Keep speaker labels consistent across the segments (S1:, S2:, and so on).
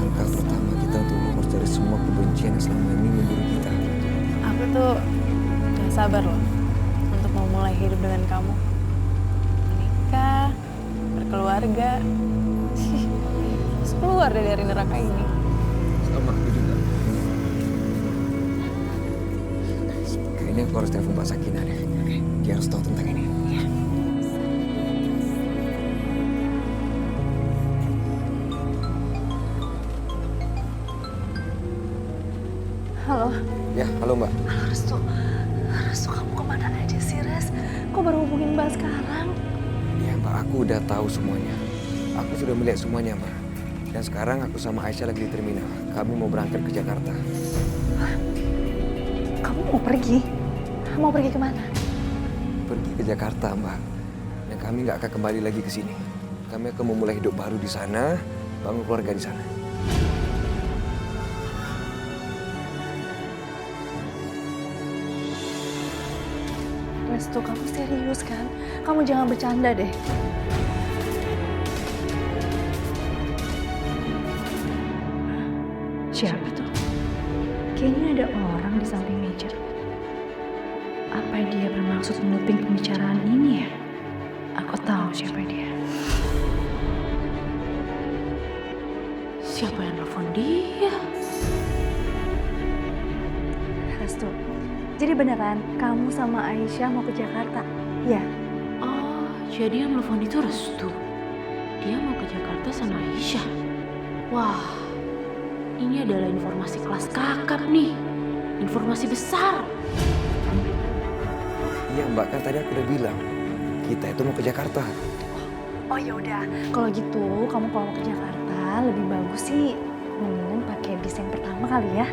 S1: langkah pertama kita untuk lepas dari semua kebencian yang selama ini memburu kita.
S2: Aku tuh gak sabar loh untuk mau mulai hidup dengan kamu. Menikah, berkeluarga, terus keluar dari neraka ini.
S1: Sama aku juga. Kayaknya aku harus telepon Pak Sakina deh. Dia harus tahu tentang ini.
S2: Halo.
S1: Ya, halo Mbak.
S2: Halo Restu. Restu, kamu kemana aja sih, Res? Kok baru hubungin Mbak sekarang?
S1: Ya Mbak, aku udah tahu semuanya. Aku sudah melihat semuanya Mbak. Dan sekarang aku sama Aisyah lagi di terminal. Kami mau berangkat ke Jakarta.
S2: Hah? Kamu mau pergi? Mau pergi kemana?
S1: Pergi ke Jakarta Mbak. Dan kami nggak akan kembali lagi ke sini. Kami akan memulai hidup baru di sana, bangun keluarga di sana.
S2: Restu, kamu serius kan? Kamu jangan bercanda deh.
S3: Siapa tuh? Kayaknya ada orang di samping meja. Apa dia bermaksud menuping pembicaraan ini ya? Aku tahu siapa dia.
S4: Siapa yang nelfon dia?
S2: Restu, jadi beneran kamu sama Aisyah mau ke Jakarta? Ya.
S4: Oh, jadi yang nelfon itu Restu. Dia mau ke Jakarta sama Aisyah. Wah, ini adalah informasi kelas kakap nih. Informasi besar.
S1: Iya Mbak, kan tadi aku udah bilang. Kita itu mau ke Jakarta.
S2: Oh ya udah, kalau gitu kamu kalau mau ke Jakarta lebih bagus sih mendingan pakai bis yang pertama kali ya.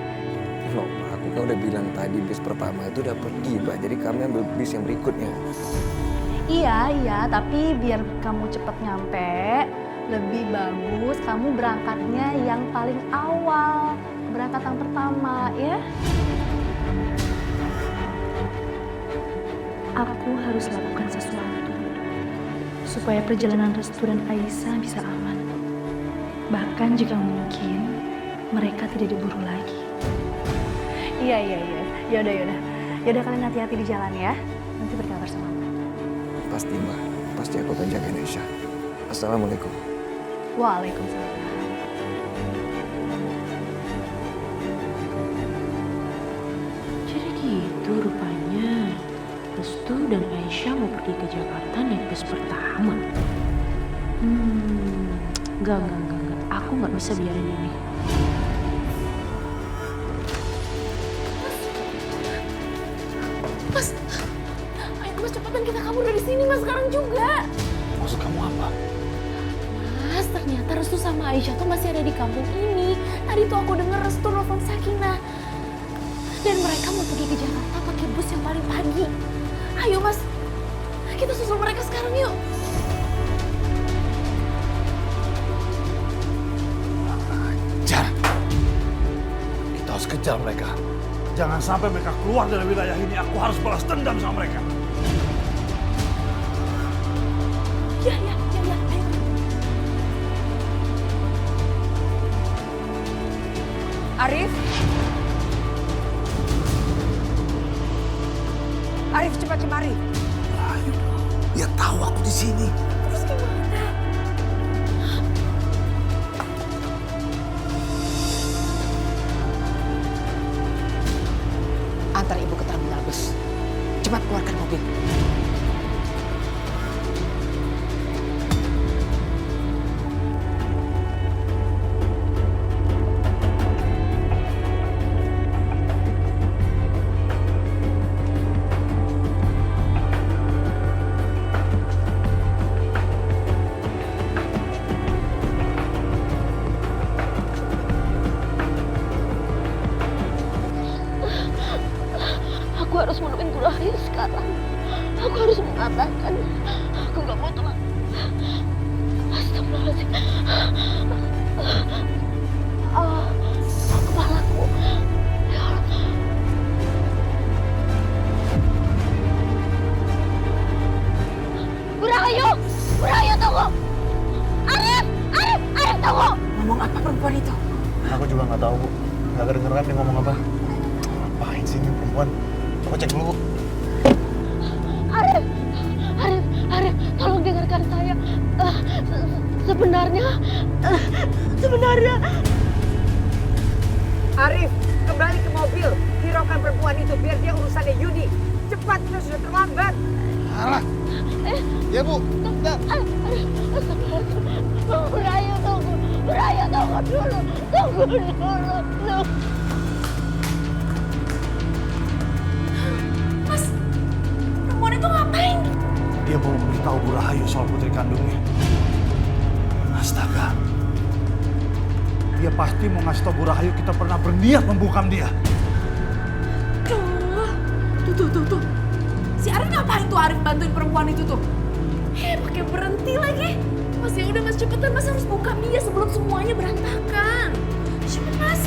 S1: Loh, Mbak, aku kan udah bilang tadi bis pertama itu udah pergi Mbak. Jadi kami ambil bis yang berikutnya.
S2: Iya, tapi biar kamu cepet nyampe, lebih bagus kamu berangkatnya yang paling awal, keberangkatan pertama ya.
S3: Aku harus lakukan sesuatu supaya perjalanan Restu dan Aisyah bisa aman. Bahkan jika mungkin mereka tidak diburu lagi.
S2: Iya. Yaudah. Yaudah kalian hati-hati di jalan ya. Nanti berkabar sama aku.
S1: Pasti Mbak, pasti aku akan jagain Aisyah. Assalamualaikum.
S2: Waalaikumsalam.
S4: Jadi gitu rupanya. Restu dan Aisyah mau pergi ke Jakarta naik bus pertama. Enggak. Aku nggak bisa biarin ini.
S2: Mas, ayo mas cepetan kita kabur dari sini mas sekarang juga.
S1: Maksud kamu apa?
S2: Mas, ternyata Restu sama Aisyah tuh masih ada di kampung ini. Tadi tuh aku denger Restu nelfon Sakinah. Dan mereka mau pergi ke Jakarta pakai bus yang paling pagi. Ayo mas, kita susul mereka sekarang yuk.
S5: Jar, kita harus kejar mereka. Jangan sampai mereka keluar dari wilayah ini. Aku harus balas dendam sama mereka.
S2: Ya, ayo.
S6: Arif? Arif, cepat kemari.
S5: Ayo dong. Dia tahu aku di sini.
S2: Terus gimana?
S6: Antar ibu ke terminal bus. Cepat keluarkan mobil.
S4: Aku harus menemuin Guru Arif sekarang. Aku harus mengatakan. Aku nggak mau telat. Astagfirullahaladzim. Kepalaku. Ya Allah. Burahayu tunggu. Arif, tunggu.
S6: Ngomong apa perempuan itu?
S5: Aku juga nggak tahu, Bu. Nggak kedengeran dia ngomong apa. Ngapain sih ini perempuan? Aku cek dulu, Bu.
S2: Arif, tolong dengarkan saya. Sebenarnya,
S7: Arif, kembali ke mobil. Hiraukan perempuan itu biar dia urusannya Yudi. Cepat, kita sudah terlambat.
S5: Alah. Ya, Bu. Bentar.
S2: Beraya tunggu dulu. Mas, perempuan itu ngapain?
S5: Dia mau memberitahu Bu Rahayu soal putri kandungnya. Astaga. Dia pasti mau ngasih tahu Bu Rahayu kita pernah berniat membungkam dia.
S2: Tuh. Si Arif ngapain tuh Arif bantuin perempuan itu tuh? Pakai berhenti lagi. Mas ya udah Mas, cepetan Mas harus buka dia sebelum semuanya berantakan. Cepet Mas.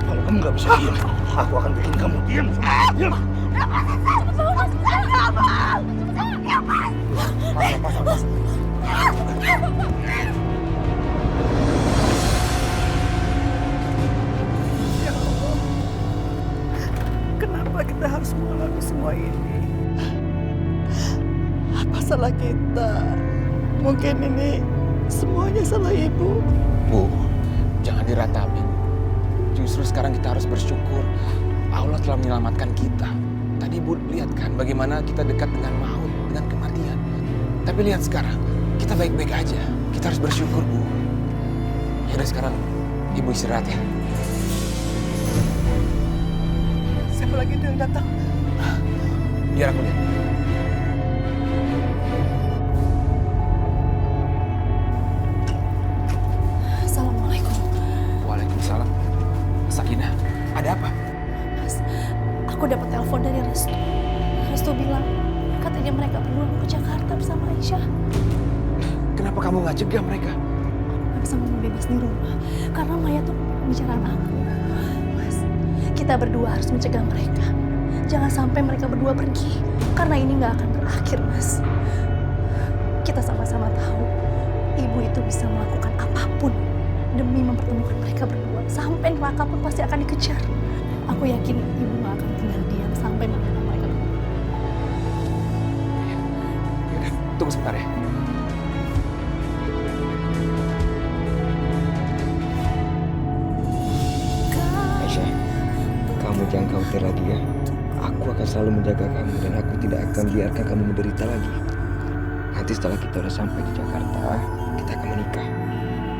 S5: Kalau kamu nggak bisa diam, aku akan bikin kamu diam. Diam. Pas.
S7: Kenapa kita harus mengalami semua ini? Apa salah kita? Mungkin ini semuanya salah ibu.
S6: Bu, jangan diratapi. Justru sekarang kita harus bersyukur Allah telah menyelamatkan kita. Tadi Ibu lihat kan bagaimana kita dekat dengan maut, dengan kematian. Tapi lihat sekarang, kita baik-baik aja. Kita harus bersyukur, Bu. Ya udah sekarang Ibu istirahat ya.
S7: Siapa lagi itu yang datang?
S6: Biar aku lihat.
S2: Assalamualaikum.
S6: Waalaikumsalam. Sakinah, ada apa?
S2: Mas, aku dapat telepon dari Restu. Restu bilang katanya mereka berdua mau ke Jakarta bersama Aisyah.
S6: Kenapa kamu nggak cegah mereka?
S2: Aku nggak bisa ngomong bebas di rumah karena Maya tuh pembicaraan aku. Mas, kita berdua harus mencegah mereka. Jangan sampai mereka berdua pergi karena ini nggak akan berakhir, Mas. Kita sama-sama tahu ibu itu bisa melakukan apapun demi mempertemukan mereka berdua. Sampai neraka pun pasti akan dikejar. Aku yakin ibu nggak akan tinggal diam sampai menemukan mereka berdua.
S6: Yaudah, tunggu sebentar ya.
S1: Aisyah, kamu jangan khawatir lagi ya. Aku akan selalu menjaga kamu dan aku tidak akan biarkan kamu menderita lagi. Nanti setelah kita udah sampai di Jakarta, kita akan menikah.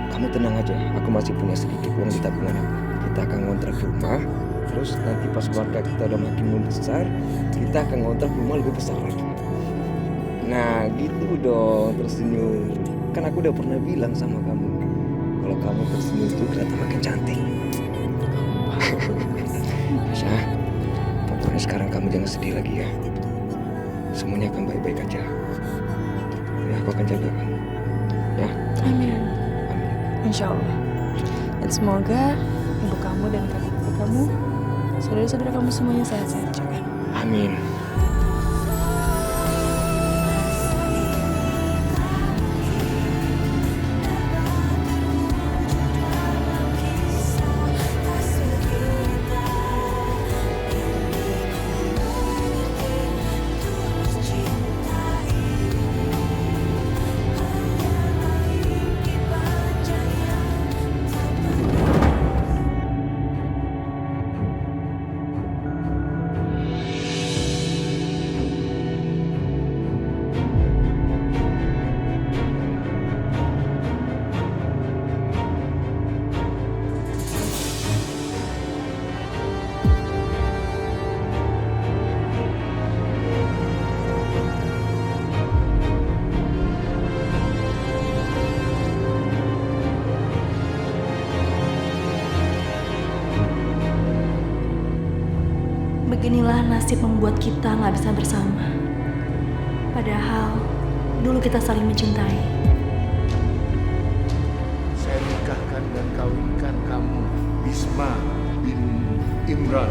S1: Kamu tenang aja, aku masih punya sedikit uang di tabungan aku. Kita akan ngontrak rumah, terus nanti pas keluarga kita udah makin membesar, kita akan ngontrak rumah lebih besar lagi. Nah gitu dong, tersenyum. Kan aku udah pernah bilang sama kamu, kalau kamu tersenyum tuh kelihatan makin cantik. Aisyah, pokoknya sekarang kamu jangan sedih lagi ya. Semuanya akan baik-baik aja. Ya, aku akan jaga kamu. Ya.
S3: Amin.
S1: Amin.
S3: Insya Allah. Dan semoga ibu kamu dan kakak kamu, saudara-saudara kamu semuanya sehat-sehat juga.
S1: Amin.
S3: Beginilah nasib membuat kita nggak bisa bersama. Padahal dulu kita saling mencintai.
S8: Saya nikahkan dan kawinkan kamu, Bisma bin Imran,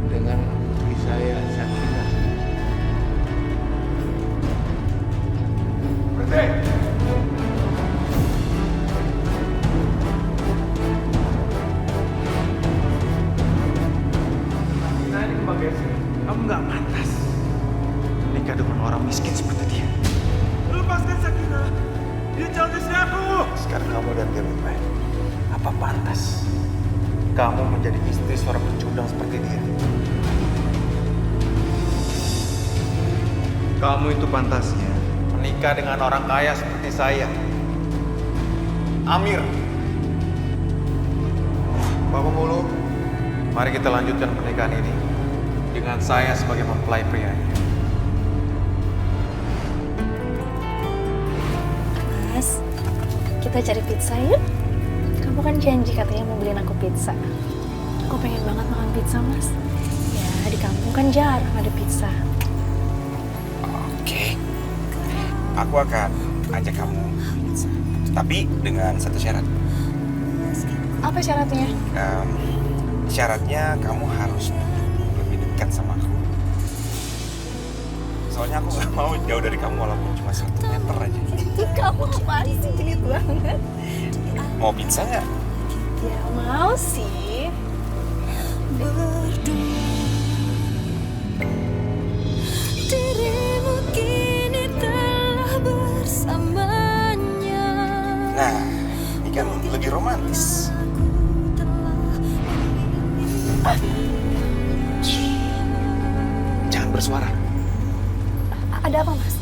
S8: dengan putri saya, Sakinah.
S5: Nah ini kebagian sini. Kamu nggak pantas menikah dengan orang miskin seperti dia. Lepaskan Sakinah. Dia calon istri aku. Sekarang kamu dan dia baik-baik. Apa pantas kamu menjadi istri seorang pecundang seperti dia? Kamu itu pantasnya menikah dengan orang kaya seperti saya. Amir. Bapak Mulu, mari kita lanjutkan pernikahan ini dengan saya sebagai mempelai prianya.
S3: Mas, kita cari pizza yuk. Kamu kan janji katanya mau beliin aku pizza. Aku pengen banget makan pizza, Mas. Ya, di kampung kan jarang ada pizza.
S6: Oke. Aku akan ajak kamu. Tapi dengan satu syarat.
S3: Apa syaratnya?
S6: Syaratnya kamu harus lebih dekat sama aku. Soalnya aku gak mau jauh dari kamu walaupun cuma 1 meter aja.
S3: Kamu apaan sih, genit banget?
S6: Mau pizza nggak?
S3: Ya mau sih.
S9: Dirimu kini telah bersamanya.
S6: Nah, ini kan lebih romantis. Jangan bersuara.
S3: Ada apa, Mas?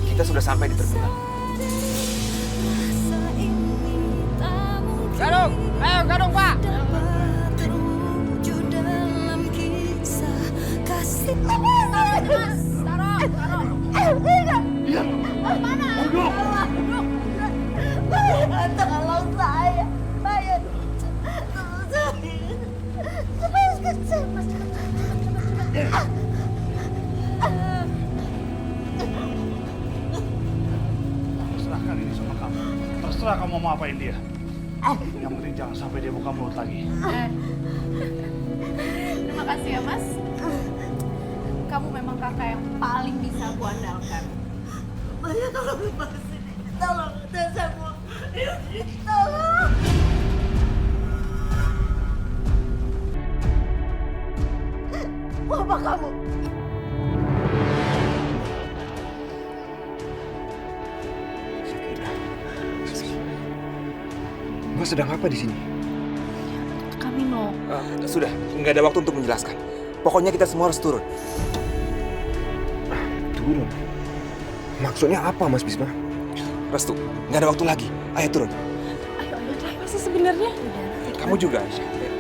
S6: Kita sudah sampai di terminal.
S7: Gadung, ayo Gadung Pak.
S9: Terwujud dalam kisah kasih.
S2: Tolong saya.
S5: Serahkan ini sama kamu. Terserah kamu mau apain dia. Yang penting jangan sampai dia buka mulut lagi.
S2: Terima kasih ya, Mas. Kamu memang kakak yang paling bisa aku andalkan. Maya, tolong lepasin. Tolong, saya mau. Tolong. Mau apa kamu?
S1: Mas sedang apa di sini?
S3: Kami mau.
S6: Sudah, nggak ada waktu untuk menjelaskan. Pokoknya kita semua harus turun.
S1: Turun. Maksudnya apa, Mas Bisma?
S6: Restu, nggak ada waktu lagi. Ayo turun.
S3: Ayo, apa sih sebenarnya?
S6: Kamu juga, Aisyah. Ayo.